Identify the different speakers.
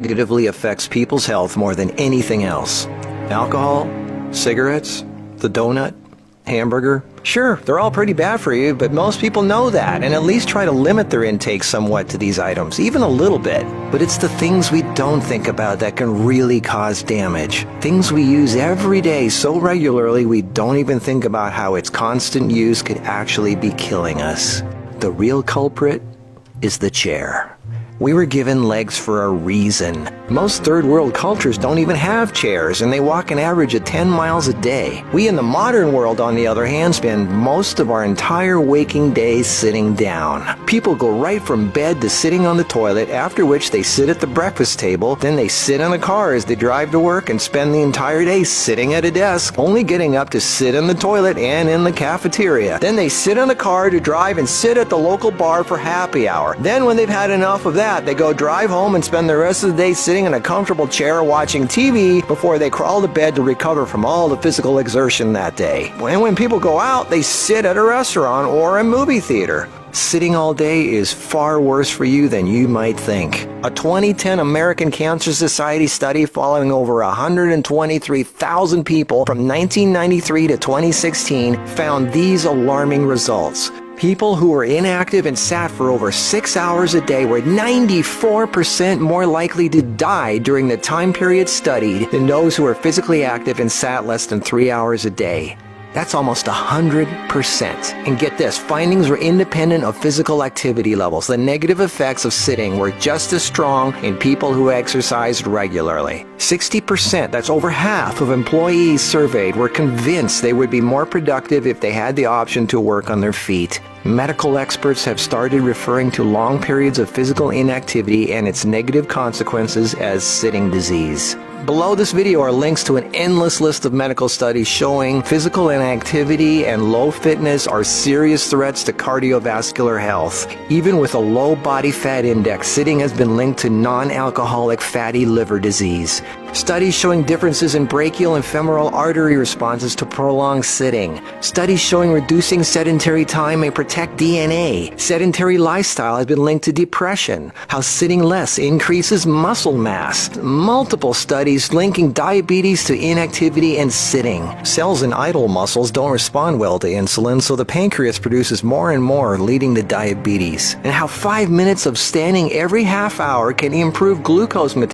Speaker 1: negatively affects people's health more than anything else. Alcohol, cigarettes, the donut, hamburger. Sure, they're all pretty bad for you, but most people know that and at least try to limit their intake somewhat to these items, even a little bit. But it's the things we don't think about that can really cause damage. Things we use every day so regularly we don't even think about how its constant use could actually be killing us. The real culprit is the chair. We were given legs for a reason. Most third world cultures don't even have chairs, and they walk an average of 10 miles a day. We in the modern world, on the other hand, spend most of our entire waking days sitting down. People go right from bed to sitting on the toilet, after which they sit at the breakfast table, then they sit in the car as they drive to work and spend the entire day sitting at a desk, only getting up to sit in the toilet and in the cafeteria. Then they sit in the car to drive and sit at the local bar for happy hour. Then when they've had enough of that, they go drive home and spend the rest of the day sitting in a comfortable chair watching TV before they crawl to bed to recover from all the physical exertion that day. And when people go out, they sit at a restaurant or a movie theater. Sitting all day is far worse for you than you might think. A 2010 American Cancer Society study following over 123,000 people from 1993 to 2016 found these alarming results. People who were inactive and sat for over 6 hours a day were 94% more likely to die during the time period studied than those who were physically active and sat less than 3 hours a day. That's almost 100%. And get this, findings were independent of physical activity levels. The negative effects of sitting were just as strong in people who exercised regularly. 60%, that's over half of employees surveyed, were convinced they would be more productive if they had the option to work on their feet. Medical experts have started referring to long periods of physical inactivity and its negative consequences as sitting disease. Below this video are links to an endless list of medical studies showing physical inactivity and low fitness are serious threats to cardiovascular health. Even with a low body fat index, sitting has been linked to non-alcoholic fatty liver disease. Studies showing differences in brachial and femoral artery responses to prolonged sitting. Studies showing reducing sedentary time may protect DNA. Sedentary lifestyle has been linked to depression. How sitting less increases muscle mass. Multiple studies linking diabetes to inactivity and sitting. Cells in idle muscles don't respond well to insulin, so the pancreas produces more and more, leading to diabetes. And how 5 minutes of standing every half hour can improve glucose metabolism